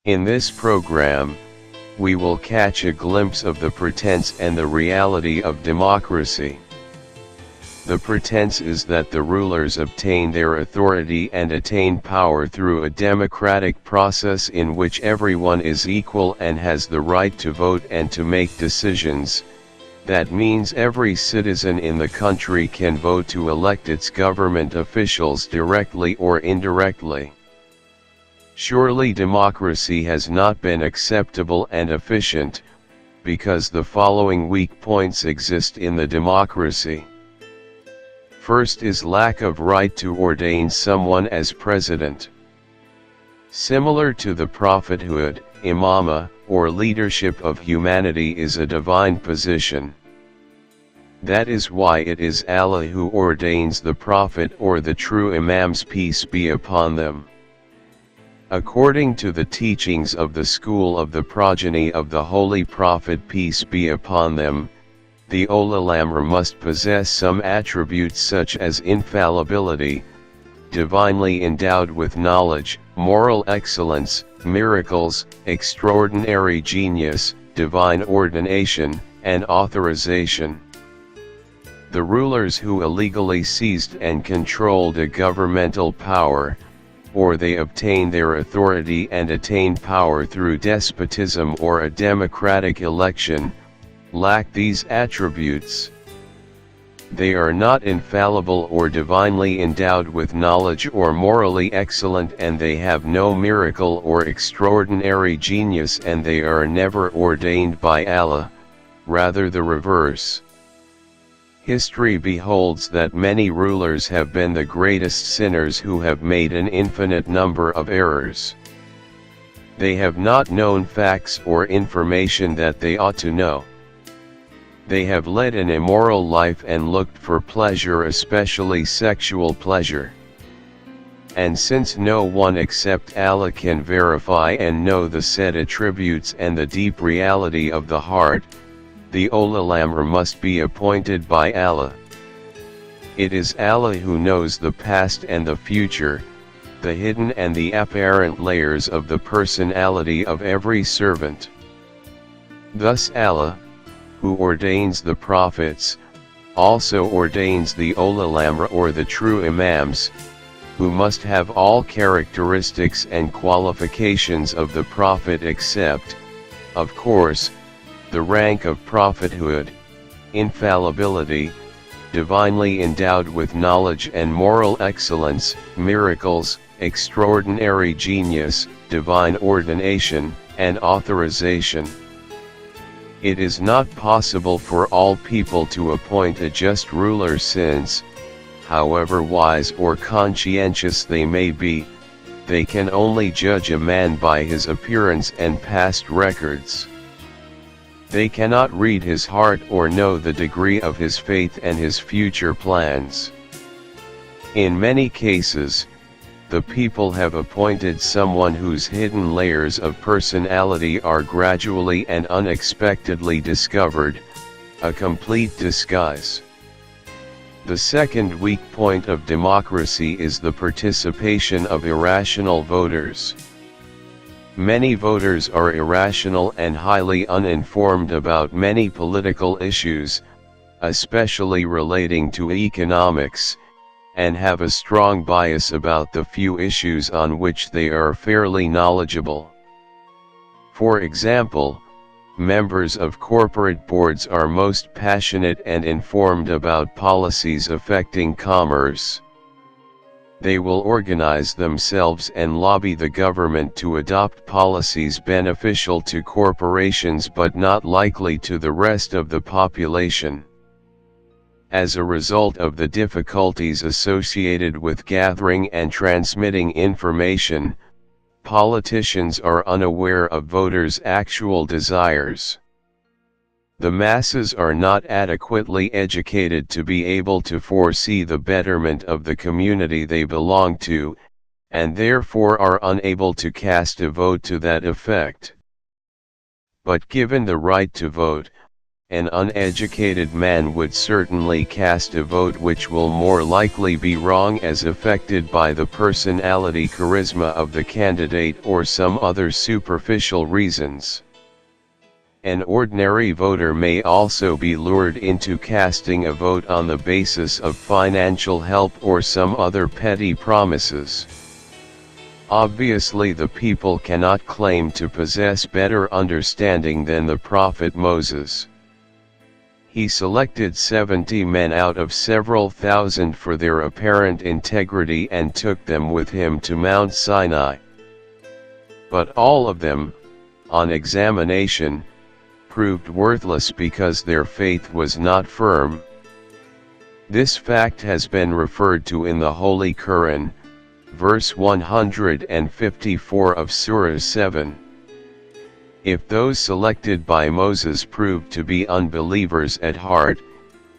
In this program, we will catch a glimpse of the pretense and the reality of democracy. The pretense is that the rulers obtain their authority and attain power through a democratic process in which everyone is equal and has the right to vote and to make decisions. That means every citizen in the country can vote to elect its government officials directly or indirectly. Surely democracy has not been acceptable and efficient, because the following weak points exist in the democracy. First is lack of right to ordain someone as president. Similar to the prophethood, imama, or leadership of humanity is a divine position. That is why it is Allah who ordains the prophet or the true imams, peace be upon them. According to the teachings of the school of the progeny of the Holy Prophet, peace be upon them, the UlilAmr must possess some attributes such as infallibility, divinely endowed with knowledge, moral excellence, miracles, extraordinary genius, divine ordination, and authorization. The rulers who illegally seized and controlled a governmental power, or they obtain their authority and attain power through despotism or a democratic election, lack these attributes. They are not infallible or divinely endowed with knowledge or morally excellent, and they have no miracle or extraordinary genius, and they are never ordained by Allah, rather the reverse. History beholds that many rulers have been the greatest sinners who have made an infinite number of errors. They have not known facts or information that they ought to know. They have led an immoral life and looked for pleasure, especially sexual pleasure. And since no one except Allah can verify and know the said attributes and the deep reality of the heart, the UlilAmr must be appointed by Allah. It is Allah who knows the past and the future, the hidden and the apparent layers of the personality of every servant. Thus Allah, who ordains the prophets, also ordains the UlilAmr or the true imams, who must have all characteristics and qualifications of the prophet except, of course, the rank of prophethood, infallibility, divinely endowed with knowledge and moral excellence, miracles, extraordinary genius, divine ordination, and authorization. It is not possible for all people to appoint a just ruler, since, however wise or conscientious they may be, they can only judge a man by his appearance and past records. They cannot read his heart or know the degree of his faith and his future plans. In many cases, the people have appointed someone whose hidden layers of personality are gradually and unexpectedly discovered, a complete disguise. The second weak point of democracy is the participation of irrational voters. Many voters are irrational and highly uninformed about many political issues, especially relating to economics, and have a strong bias about the few issues on which they are fairly knowledgeable. For example, members of corporate boards are most passionate and informed about policies affecting commerce. They will organize themselves and lobby the government to adopt policies beneficial to corporations but not likely to the rest of the population. As a result of the difficulties associated with gathering and transmitting information, politicians are unaware of voters' actual desires. The masses are not adequately educated to be able to foresee the betterment of the community they belong to, and therefore are unable to cast a vote to that effect. But given the right to vote, an uneducated man would certainly cast a vote which will more likely be wrong as affected by the personality charisma of the candidate or some other superficial reasons. An ordinary voter may also be lured into casting a vote on the basis of financial help or some other petty promises. Obviously, the people cannot claim to possess better understanding than the prophet Moses. He selected 70 men out of several thousand for their apparent integrity and took them with him to Mount Sinai. But all of them, on examination, proved worthless because their faith was not firm. This fact has been referred to in the Holy Quran, verse 154 of Surah 7. If those selected by Moses proved to be unbelievers at heart,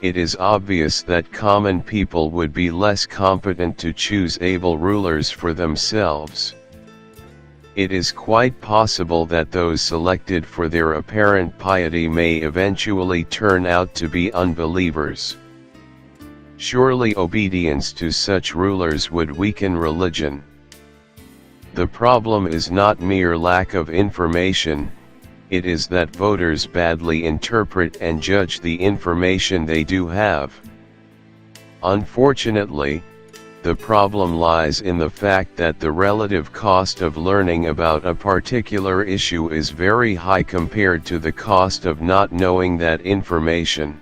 it is obvious that common people would be less competent to choose able rulers for themselves. It is quite possible that those selected for their apparent piety may eventually turn out to be unbelievers. Surely obedience to such rulers would weaken religion. The problem is not mere lack of information, it is that voters badly interpret and judge the information they do have. Unfortunately, the problem lies in the fact that the relative cost of learning about a particular issue is very high compared to the cost of not knowing that information.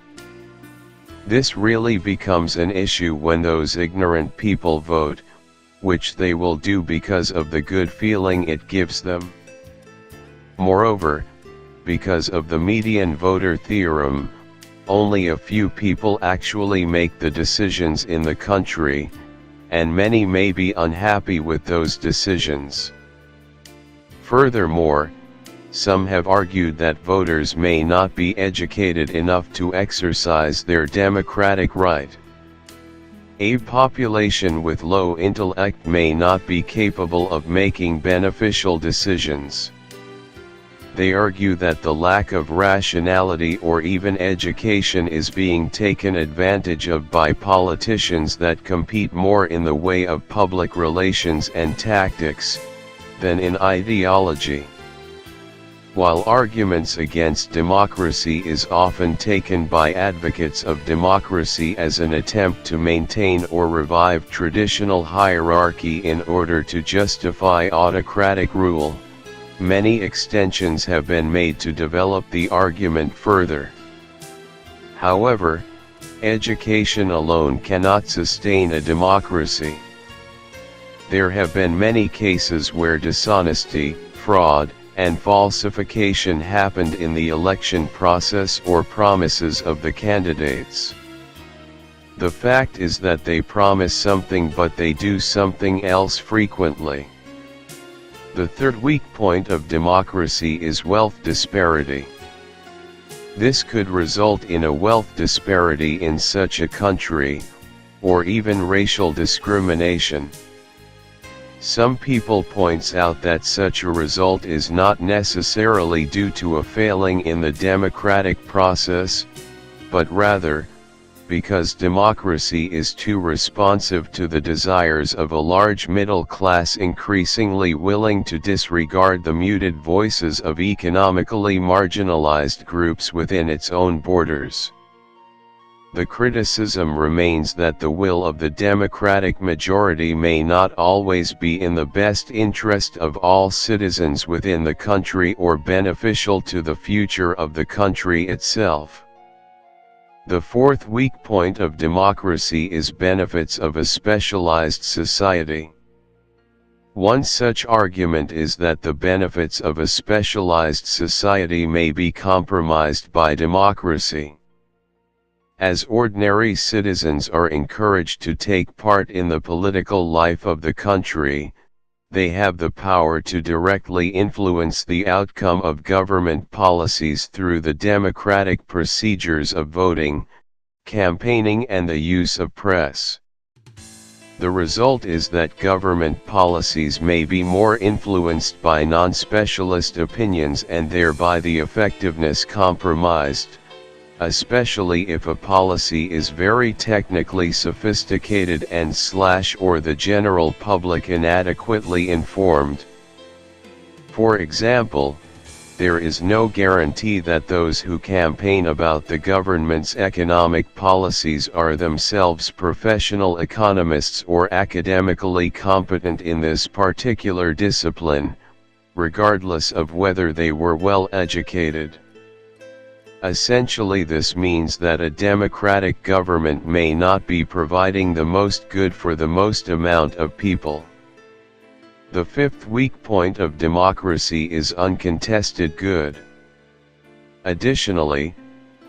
This really becomes an issue when those ignorant people vote, which they will do because of the good feeling it gives them. Moreover, because of the median voter theorem, only a few people actually make the decisions in the country, and many may be unhappy with those decisions. Furthermore, some have argued that voters may not be educated enough to exercise their democratic right. A population with low intellect may not be capable of making beneficial decisions. They argue that the lack of rationality or even education is being taken advantage of by politicians that compete more in the way of public relations and tactics, than in ideology. While arguments against democracy is often taken by advocates of democracy as an attempt to maintain or revive traditional hierarchy in order to justify autocratic rule, many extensions have been made to develop the argument further. However, education alone cannot sustain a democracy. There have been many cases where dishonesty, fraud, and falsification happened in the election process or promises of the candidates. The fact is that they promise something but they do something else frequently. The third weak point of democracy is wealth disparity. This could result in a wealth disparity in such a country, or even racial discrimination. Some people points out that such a result is not necessarily due to a failing in the democratic process, but rather, because democracy is too responsive to the desires of a large middle class increasingly willing to disregard the muted voices of economically marginalized groups within its own borders. The criticism remains that the will of the democratic majority may not always be in the best interest of all citizens within the country or beneficial to the future of the country itself. The fourth weak point of democracy is benefits of a specialized society. One such argument is that the benefits of a specialized society may be compromised by democracy. As ordinary citizens are encouraged to take part in the political life of the country, they have the power to directly influence the outcome of government policies through the democratic procedures of voting, campaigning and the use of press. The result is that government policies may be more influenced by non-specialist opinions and thereby the effectiveness compromised, especially if a policy is very technically sophisticated and or the general public inadequately informed. For example, there is no guarantee that those who campaign about the government's economic policies are themselves professional economists or academically competent in this particular discipline, regardless of whether they were well educated. Essentially, this means that a democratic government may not be providing the most good for the most amount of people. The fifth weak point of democracy is uncontested good. Additionally,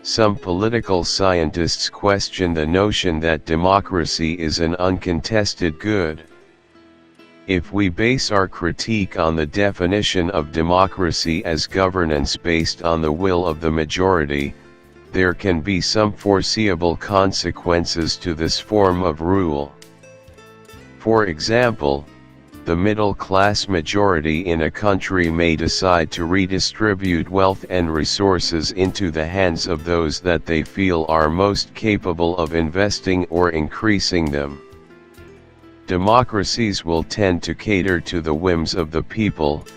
some political scientists question the notion that democracy is an uncontested good. If we base our critique on the definition of democracy as governance based on the will of the majority, there can be some foreseeable consequences to this form of rule. For example, the middle-class majority in a country may decide to redistribute wealth and resources into the hands of those that they feel are most capable of investing or increasing them. Democracies will tend to cater to the whims of the people,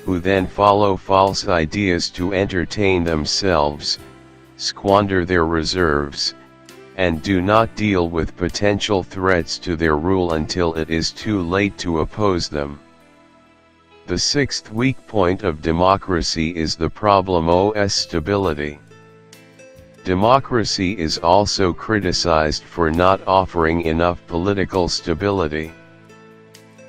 who then follow false ideas to entertain themselves, squander their reserves, and do not deal with potential threats to their rule until it is too late to oppose them. The sixth weak point of democracy is the problem of stability. Democracy is also criticized for not offering enough political stability.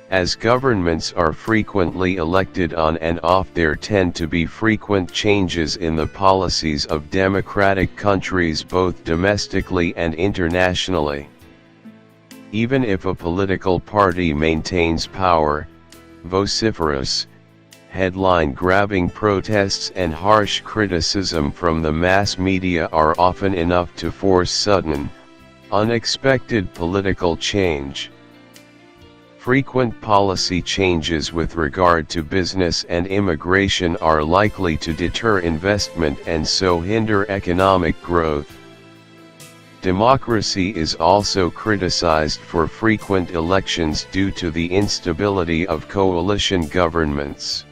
As governments are frequently elected on and off, there tend to be frequent changes in the policies of democratic countries both domestically and internationally. Even if a political party maintains power, vociferous, headline-grabbing protests and harsh criticism from the mass media are often enough to force sudden, unexpected political change. Frequent policy changes with regard to business and immigration are likely to deter investment and so hinder economic growth. Democracy is also criticized for frequent elections due to the instability of coalition governments.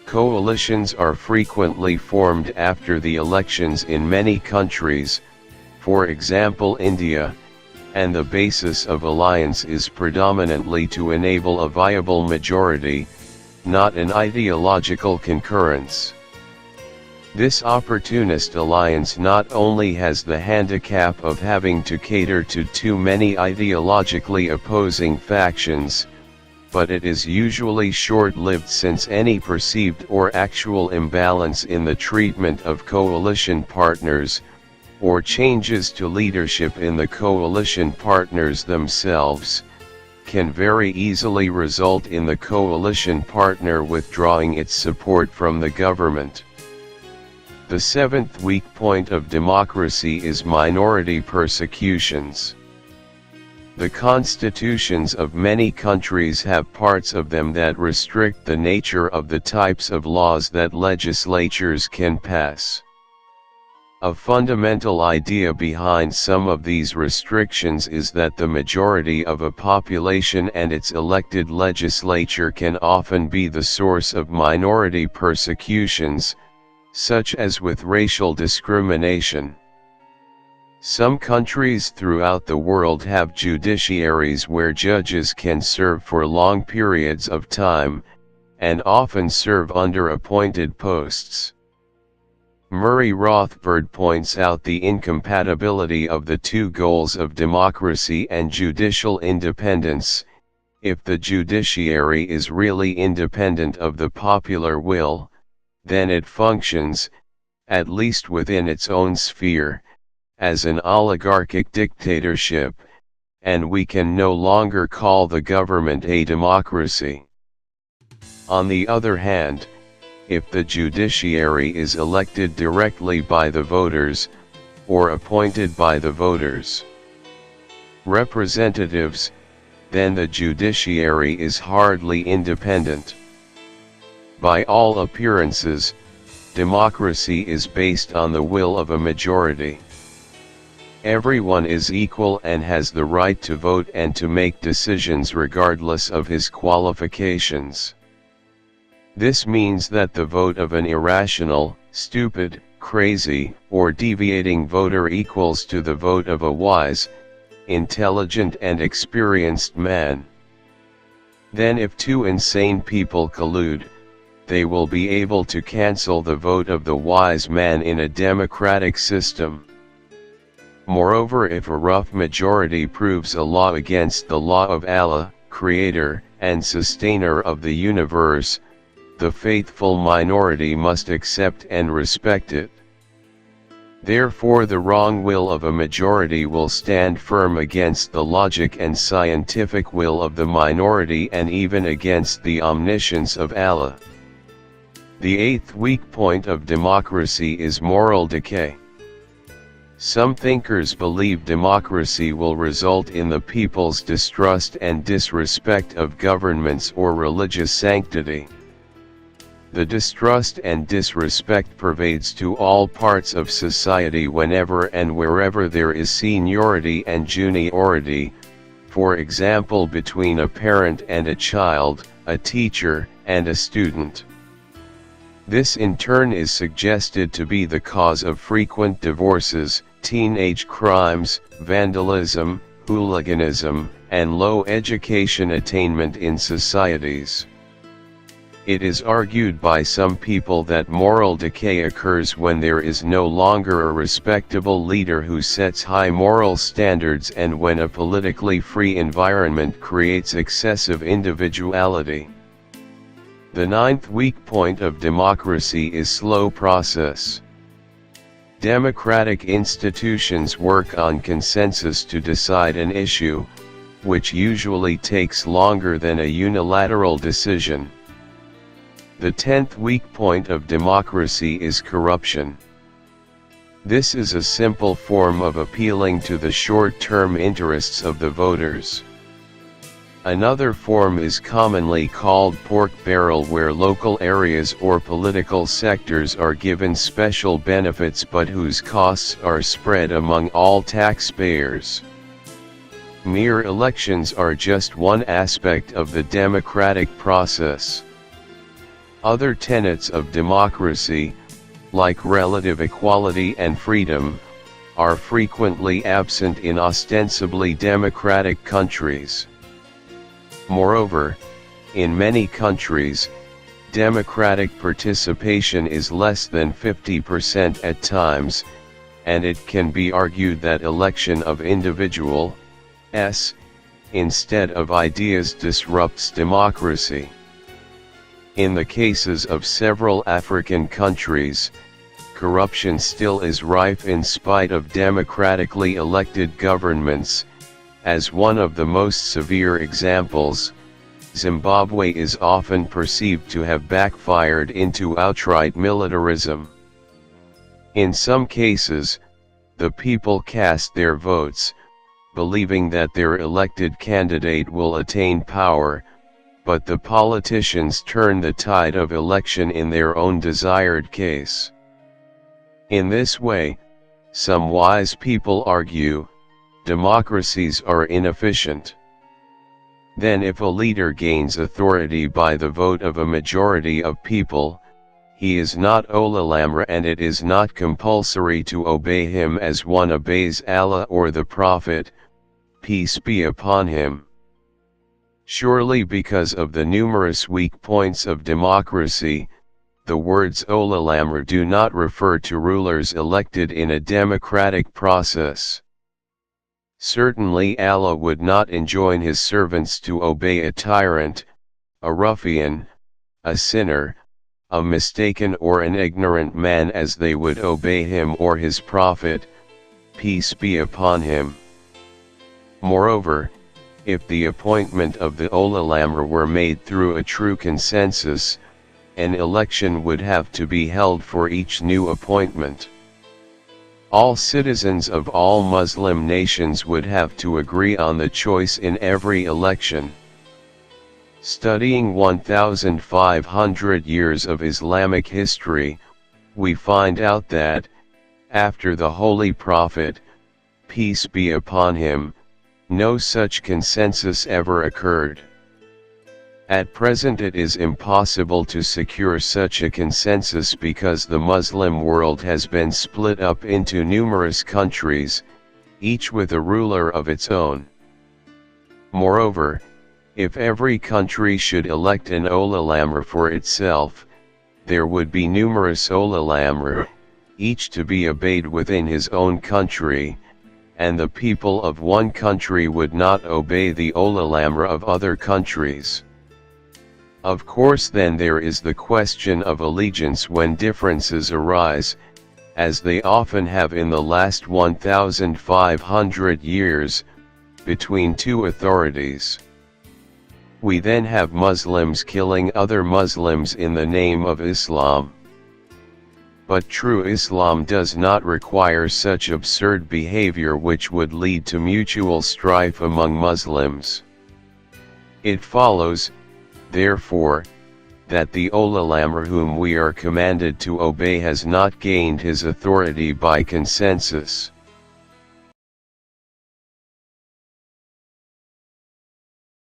Coalitions are frequently formed after the elections in many countries, for example India, and the basis of alliance is predominantly to enable a viable majority, not an ideological concurrence. This opportunist alliance not only has the handicap of having to cater to too many ideologically opposing factions, but it is usually short-lived since any perceived or actual imbalance in the treatment of coalition partners, or changes to leadership in the coalition partners themselves, can very easily result in the coalition partner withdrawing its support from the government. The seventh weak point of democracy is minority persecutions. The constitutions of many countries have parts of them that restrict the nature of the types of laws that legislatures can pass. A fundamental idea behind some of these restrictions is that the majority of a population and its elected legislature can often be the source of minority persecutions, such as with racial discrimination. Some countries throughout the world have judiciaries where judges can serve for long periods of time, and often serve under appointed posts. Murray Rothbard points out the incompatibility of the two goals of democracy and judicial independence. If the judiciary is really independent of the popular will, then it functions, at least within its own sphere, as an oligarchic dictatorship, and we can no longer call the government a democracy. On the other hand, if the judiciary is elected directly by the voters, or appointed by the voters' representatives, then the judiciary is hardly independent. By all appearances, democracy is based on the will of a majority. Everyone is equal and has the right to vote and to make decisions regardless of his qualifications. This means that the vote of an irrational, stupid, crazy, or deviating voter equals to the vote of a wise, intelligent and experienced man. Then if two insane people collude, they will be able to cancel the vote of the wise man in a democratic system. Moreover, if a rough majority proves a law against the law of Allah, creator and sustainer of the universe, the faithful minority must accept and respect it. Therefore, the wrong will of a majority will stand firm against the logic and scientific will of the minority and even against the omniscience of Allah. The eighth weak point of democracy is moral decay. Some thinkers believe democracy will result in the people's distrust and disrespect of governments or religious sanctity. The distrust and disrespect pervades to all parts of society whenever and wherever there is seniority and juniority, for example between a parent and a child, a teacher and a student. This in turn is suggested to be the cause of frequent divorces, teenage crimes, vandalism, hooliganism, and low education attainment in societies. It is argued by some people that moral decay occurs when there is no longer a respectable leader who sets high moral standards and when a politically free environment creates excessive individuality. The ninth weak point of democracy is slow process. Democratic institutions work on consensus to decide an issue, which usually takes longer than a unilateral decision. The 10th weak point of democracy is corruption. This is a simple form of appealing to the short-term interests of the voters. Another form is commonly called pork barrel, where local areas or political sectors are given special benefits but whose costs are spread among all taxpayers. Mere elections are just one aspect of the democratic process. Other tenets of democracy, like relative equality and freedom, are frequently absent in ostensibly democratic countries. Moreover, in many countries, democratic participation is less than 50% at times, and it can be argued that election of individuals, instead of ideas disrupts democracy. In the cases of several African countries, corruption still is rife in spite of democratically elected governments. As one of the most severe examples, Zimbabwe is often perceived to have backfired into outright militarism. In some cases, the people cast their votes, believing that their elected candidate will attain power, but the politicians turn the tide of election in their own desired case. In this way, some wise people argue, democracies are inefficient. Then if a leader gains authority by the vote of a majority of people, he is not UlilAmr and it is not compulsory to obey him as one obeys Allah or the Prophet, peace be upon him. Surely because of the numerous weak points of democracy, the words UlilAmr do not refer to rulers elected in a democratic process. Certainly Allah would not enjoin his servants to obey a tyrant, a ruffian, a sinner, a mistaken or an ignorant man as they would obey him or his prophet, peace be upon him. Moreover, if the appointment of the UlilAmr were made through a true consensus, an election would have to be held for each new appointment. All citizens of all Muslim nations would have to agree on the choice in every election. Studying 1,500 years of Islamic history, we find out that, after the Holy Prophet, peace be upon him, no such consensus ever occurred. At present it is impossible to secure such a consensus because the Muslim world has been split up into numerous countries, each with a ruler of its own. Moreover, if every country should elect an UlilAmr for itself, there would be numerous UlilAmr, each to be obeyed within his own country, and the people of one country would not obey the UlilAmr of other countries. Of course then there is the question of allegiance when differences arise, as they often have in the last 1,500 years, between two authorities. We then have Muslims killing other Muslims in the name of Islam. But true Islam does not require such absurd behavior which would lead to mutual strife among Muslims. It follows, therefore, that the UlilAmr whom we are commanded to obey has not gained his authority by consensus.